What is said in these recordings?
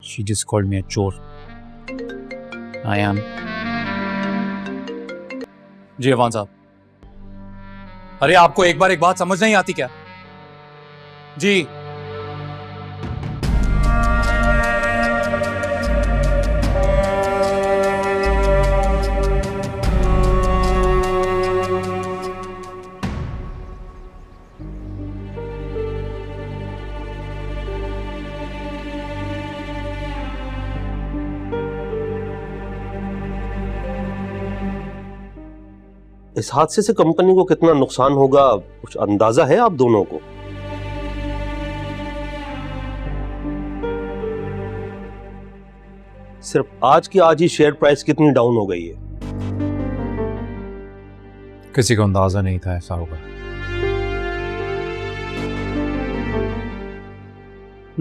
She just called me a chore. I am. जी अवान साहब, अरे आपको एक बार एक बात समझ नहीं आती क्या? जी इस हादसे से कंपनी को कितना नुकसान होगा, कुछ अंदाजा है आप दोनों को? सिर्फ आज की आज ही शेयर प्राइस कितनी डाउन हो गई है? किसी को अंदाजा नहीं था ऐसा होगा।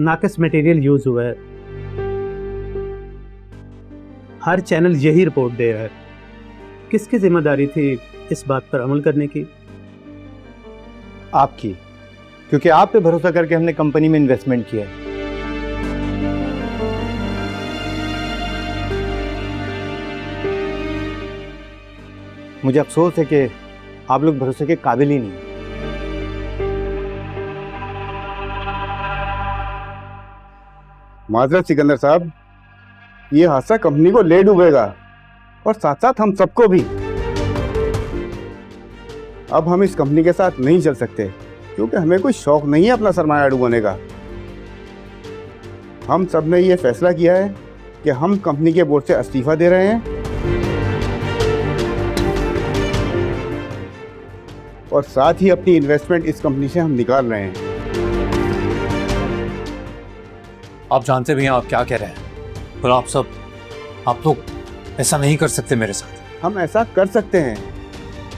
नाकिस मटेरियल यूज हुआ है, हर चैनल यही रिपोर्ट दे रहा है। किसकी जिम्मेदारी थी इस बात पर अमल करने की? आपकी, क्योंकि आप पे भरोसा करके हमने कंपनी में इन्वेस्टमेंट किया है। मुझे अफसोस है कि आप लोग भरोसे के काबिल ही नहीं। माजरत सिकंदर साहब, ये हादसा कंपनी को ले डूबेगा और साथ साथ हम सबको भी। अब हम इस कंपनी के साथ नहीं चल सकते क्योंकि हमें कोई शौक नहीं है अपना सरमाया डुबोने का। हम सब ने ये फैसला किया है कि हम कंपनी के बोर्ड से इस्तीफा दे रहे हैं और साथ ही अपनी इन्वेस्टमेंट इस कंपनी से हम निकाल रहे हैं। आप जानते भी हैं आप क्या कह रहे हैं, पर आप लोग ऐसा नहीं कर सकते मेरे साथ। हम ऐसा कर सकते हैं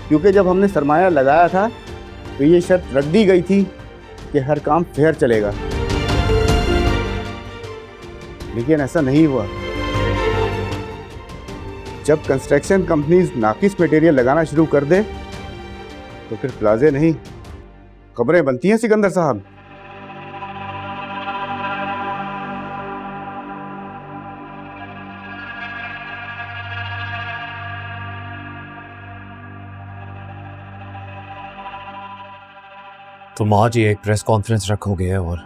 क्योंकि जब हमने सरमाया लगाया था तो ये शर्त रख दी गई थी कि हर काम फेयर चलेगा, लेकिन ऐसा नहीं हुआ। जब कंस्ट्रक्शन कंपनीज नाकिस मटेरियल लगाना शुरू कर दे तो फिर प्लाजे नहीं कब्रें बनती हैं सिकंदर साहब। तुम आज ही एक प्रेस कॉन्फ्रेंस रखोगे और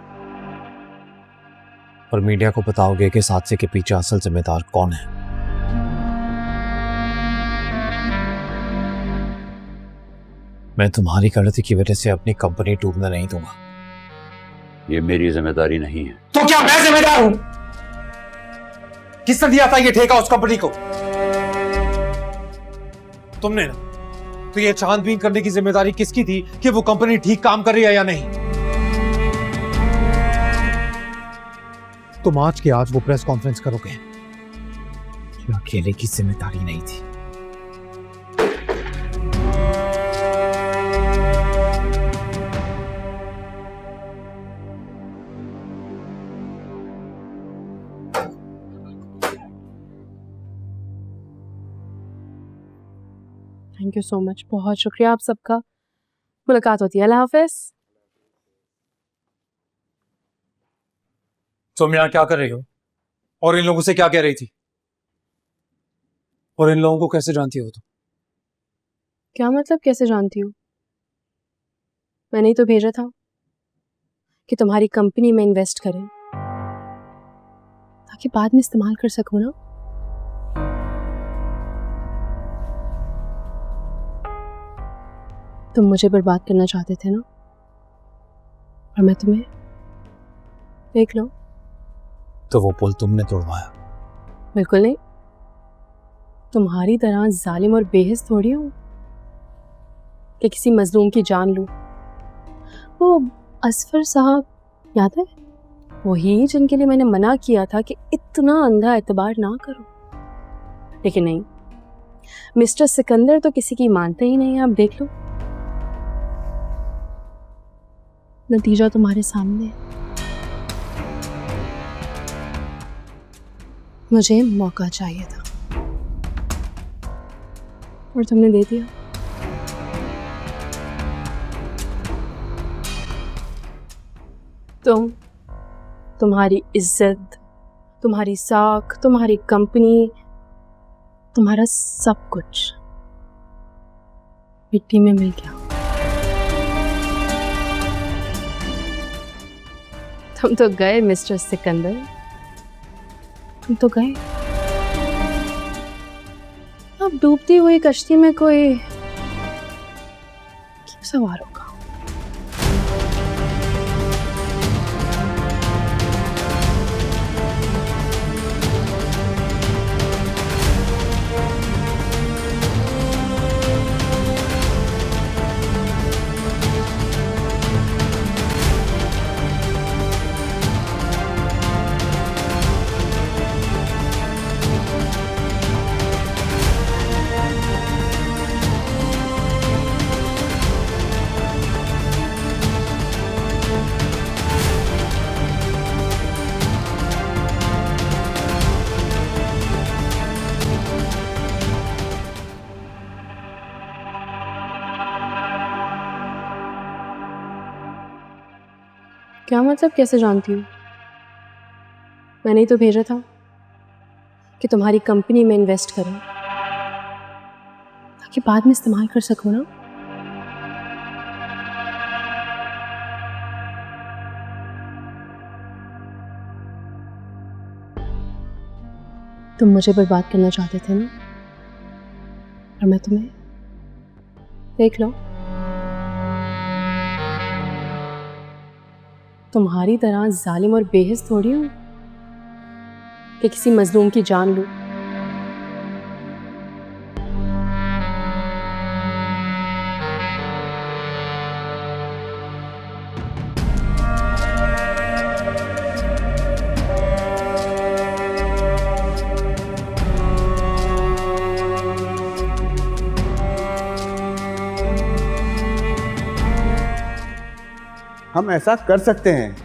मीडिया को बताओगे कि इस हादसे के पीछे असल जिम्मेदार कौन है। मैं तुम्हारी गलती की वजह से अपनी कंपनी डूबने नहीं दूंगा। ये मेरी जिम्मेदारी नहीं है। तो क्या मैं जिम्मेदार हूं? किसने दिया था ये ठेका उस कंपनी को? तुमने ना। तो ये छानबीन करने की जिम्मेदारी किसकी थी कि वो कंपनी ठीक काम कर रही है या नहीं? तुम आज के आज वो प्रेस कॉन्फ्रेंस करोगे, ये अकेले की जिम्मेदारी नहीं थी। थैंक यू सो मच, बहुत शुक्रिया आप सबका। मुलाकात होती है, अल्लाह हाफिज। तुम यहाँ क्या कर रही हो और इन लोगों से क्या कह रही थी? और इन लोगों को कैसे जानती हो तुम? क्या मतलब कैसे जानती हूँ? मैंने ही तो भेजा था कि तुम्हारी कंपनी में इन्वेस्ट करें ताकि बाद में इस्तेमाल कर सकूं ना। तुम मुझे बर्बाद करना चाहते थे ना, और मैं तुम्हें, देख लो। तो वो पुल तुमने तोड़वाया? बिल्कुल नहीं, तुम्हारी तरह जालिम और बेहिस थोड़ी हूं कि किसी मजलूम की जान लूं। वो असफर साहब याद है, वही जिनके लिए मैंने मना किया था कि इतना अंधा एतबार ना करो, लेकिन नहीं, मिस्टर सिकंदर तो किसी की मानते ही नहीं है। अब देख लो, नतीजा तुम्हारे सामने। मुझे मौका चाहिए था और तुमने दे दिया। तुम्हारी इज्जत, तुम्हारी साख, तुम्हारी कंपनी, तुम्हारा सब कुछ मिट्टी में मिल गया। तुम तो गए मिस्टर सिकंदर, तुम तो गए। अब डूबती हुई कश्ती में कोई क्यों सवार होगा? क्या मतलब? कैसे जानती हूँ? मैंने ही तो भेजा था कि तुम्हारी कंपनी में इन्वेस्ट करूं ताकि बाद में इस्तेमाल कर सकूं ना। तुम मुझे बर्बाद करना चाहते थे ना, और मैं तुम्हें, देख लो, तुम्हारी तरह जालिम और बेहिस थोड़ी हूं कि किसी मजलूम की जान लूं। हम ऐसा कर सकते हैं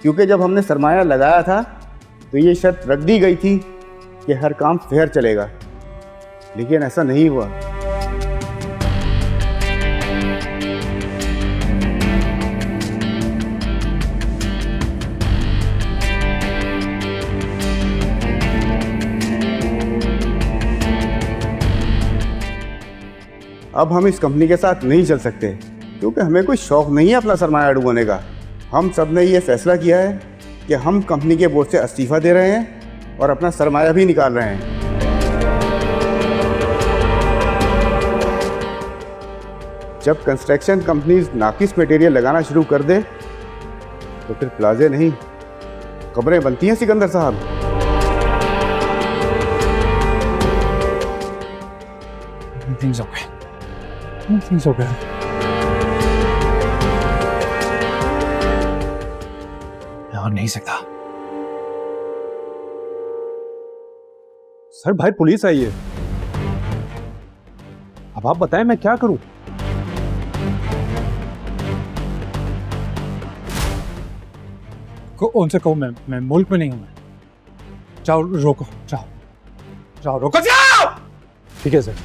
क्योंकि जब हमने सरमाया लगाया था तो ये शर्त रख दी गई थी कि हर काम फेयर चलेगा, लेकिन ऐसा नहीं हुआ। अब हम इस कंपनी के साथ नहीं चल सकते क्योंकि हमें कोई शौक नहीं है अपना सरमाया डुबोने का। हम सब ने ये फैसला किया है कि हम कंपनी के बोर्ड से इस्तीफा दे रहे हैं और अपना सरमाया भी निकाल रहे हैं। जब कंस्ट्रक्शन कंपनीज नाकिस मटेरियल लगाना शुरू कर दे तो फिर प्लाजे नहीं कब्रें बनती हैं सिकंदर साहब। Everything's okay. Everything's okay. मैं और नहीं सकता। सर भाई पुलिस आई है, अब आप बताएं मैं क्या करूं? उनसे कहो मैं मुल्क में नहीं हूं। मैं जाओ, रोको, जाओ रोको, जाओ। ठीक है सर।